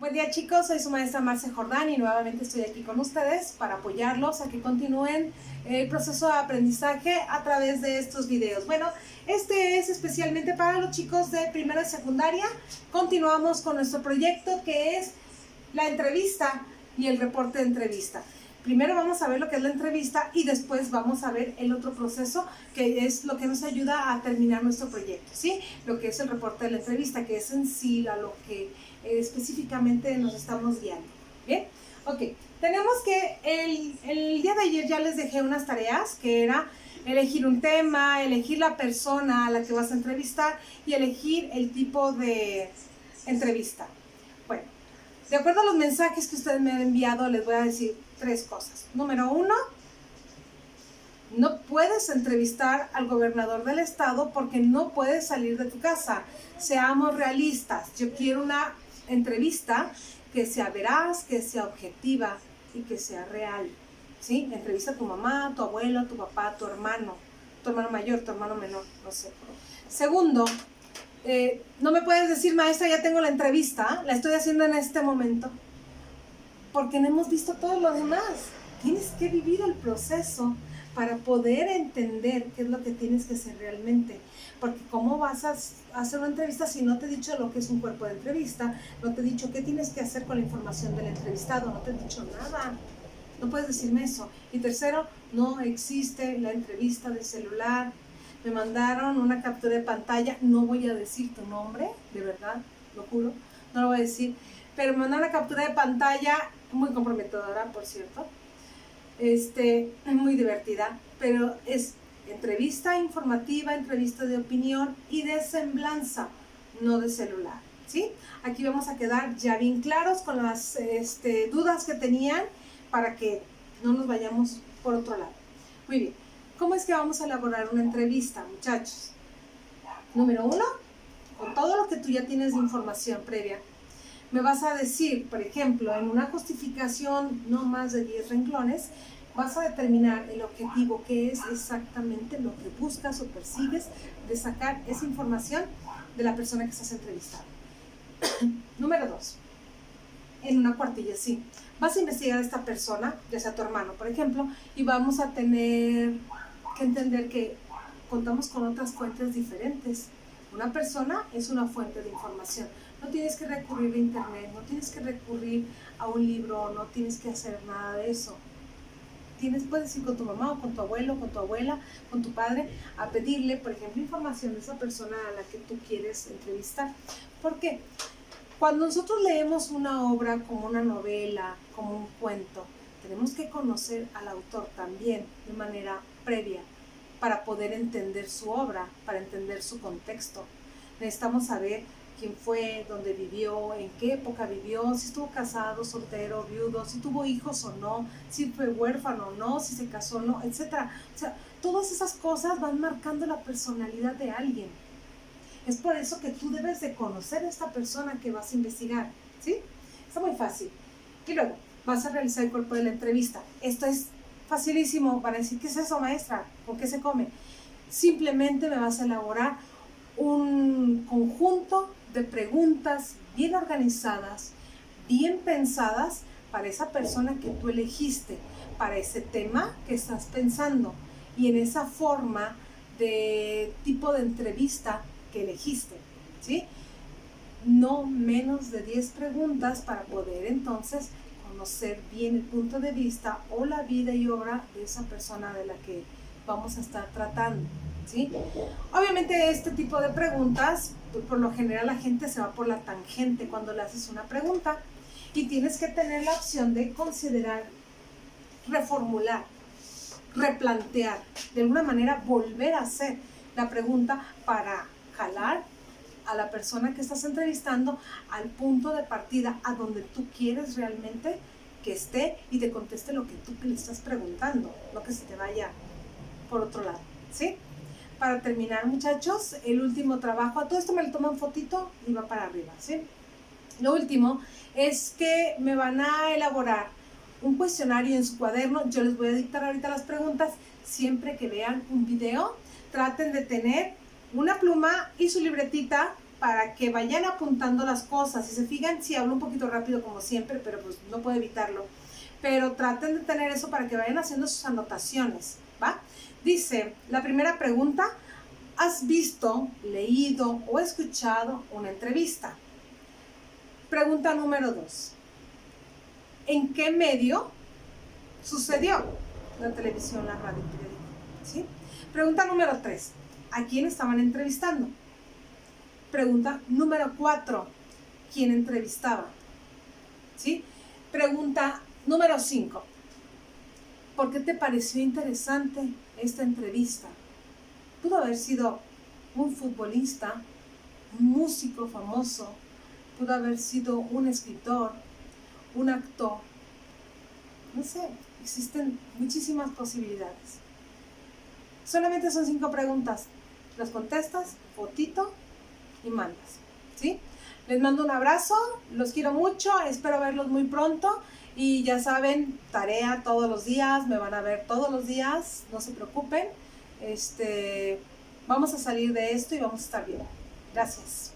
Buen día chicos, soy su maestra Marce Jordán y nuevamente estoy aquí con ustedes para apoyarlos a que continúen el proceso de aprendizaje a través de estos videos. Bueno, este es especialmente para los chicos de primera y secundaria. Continuamos con nuestro proyecto que es la entrevista y el reporte de entrevista. Primero vamos a ver lo que es la entrevista y después vamos a ver el otro proceso que es lo que nos ayuda a terminar nuestro proyecto, ¿sí? Lo que es el reporte de la entrevista, que es en sí a lo que específicamente nos estamos guiando. ¿Bien? Ok, tenemos que el día de ayer ya les dejé unas tareas que era elegir un tema, elegir la persona a la que vas a entrevistar y elegir el tipo de entrevista. Bueno, de acuerdo a los mensajes que ustedes me han enviado, les voy a decir 3 cosas. Número 1, no puedes entrevistar al gobernador del estado porque no puedes salir de tu casa. Seamos realistas. Yo quiero una entrevista que sea veraz, que sea objetiva y que sea real. ¿Sí? Entrevista a tu mamá, tu abuelo, tu papá, tu hermano mayor, tu hermano menor, no sé. Segundo, no me puedes decir, maestra, ya tengo la entrevista, la estoy haciendo en este momento, porque no hemos visto todo lo demás. Tienes que vivir el proceso para poder entender qué es lo que tienes que hacer realmente. Porque ¿cómo vas a hacer una entrevista si no te he dicho lo que es un cuerpo de entrevista? No te he dicho qué tienes que hacer con la información del entrevistado, no te he dicho nada. No puedes decirme eso. Y tercero, no existe la entrevista de celular. Me mandaron una captura de pantalla, no voy a decir tu nombre, de verdad, lo juro, no lo voy a decir, pero me mandaron una captura de pantalla muy comprometedora, por cierto, muy divertida, pero es entrevista informativa, entrevista de opinión y de semblanza, no de celular, ¿sí? Aquí vamos a quedar ya bien claros con las dudas que tenían para que no nos vayamos por otro lado. Muy bien, ¿cómo es que vamos a elaborar una entrevista, muchachos? Número 1, con todo lo que tú ya tienes de información previa, me vas a decir, por ejemplo, en una justificación no más de 10 renglones, vas a determinar el objetivo, que es exactamente lo que buscas o persigues de sacar esa información de la persona que estás entrevistando. Número 2, en una cuartilla, sí. Vas a investigar a esta persona, ya sea tu hermano, por ejemplo, y vamos a tener que entender que contamos con otras fuentes diferentes. Una persona es una fuente de información. No tienes que recurrir a internet, no tienes que recurrir a un libro, no tienes que hacer nada de eso. Puedes ir con tu mamá o con tu abuelo, con tu abuela, con tu padre, a pedirle, por ejemplo, información de esa persona a la que tú quieres entrevistar. ¿Por qué? Cuando nosotros leemos una obra como una novela, como un cuento, tenemos que conocer al autor también de manera previa para poder entender su obra, para entender su contexto. Necesitamos saber quién fue, dónde vivió, en qué época vivió, si estuvo casado, soltero, viudo, si tuvo hijos o no, si fue huérfano o no, si se casó o no, etc. O sea, todas esas cosas van marcando la personalidad de alguien. Es por eso que tú debes de conocer a esta persona que vas a investigar, ¿sí? Está muy fácil. Y luego vas a realizar el cuerpo de la entrevista. Esto es facilísimo. Van a decir, ¿qué es eso, maestra? ¿Con qué se come? Simplemente me vas a elaborar un conjunto de preguntas bien organizadas, bien pensadas para esa persona que tú elegiste, para ese tema que estás pensando y en esa forma de tipo de entrevista que elegiste, ¿sí? No menos de 10 preguntas para poder entonces conocer bien el punto de vista o la vida y obra de esa persona de la que vamos a estar tratando, ¿sí? Obviamente este tipo de preguntas, por lo general la gente se va por la tangente cuando le haces una pregunta y tienes que tener la opción de considerar, reformular, replantear, de alguna manera volver a hacer la pregunta para jalar a la persona que estás entrevistando al punto de partida, a donde tú quieres realmente que esté y te conteste lo que tú le estás preguntando, no que se te vaya por otro lado, ¿sí? Para terminar, muchachos, el último trabajo, a todo esto me lo toman fotito y va para arriba, ¿sí? Lo último es que me van a elaborar un cuestionario en su cuaderno. Yo les voy a dictar ahorita las preguntas. Siempre que vean un video, traten de tener una pluma y su libretita para que vayan apuntando las cosas. Si se fijan, sí hablo un poquito rápido como siempre, pero pues no puedo evitarlo. Pero traten de tener eso para que vayan haciendo sus anotaciones, ¿va? Dice, la primera pregunta, ¿has visto, leído o escuchado una entrevista? Pregunta número 2, ¿en qué medio sucedió? La televisión, la radio, el periódico, ¿sí? Pregunta número 3, ¿a quién estaban entrevistando? Pregunta número 4, ¿quién entrevistaba? ¿Sí? Pregunta número 5, ¿por qué te pareció interesante esta entrevista? Pudo haber sido un futbolista, un músico famoso, pudo haber sido un escritor, un actor, no sé, existen muchísimas posibilidades. Solamente son 5 preguntas, las contestas, fotito y mandas, ¿sí? Les mando un abrazo, los quiero mucho, espero verlos muy pronto y ya saben, tarea todos los días, me van a ver todos los días, no se preocupen, vamos a salir de esto y vamos a estar bien. Gracias.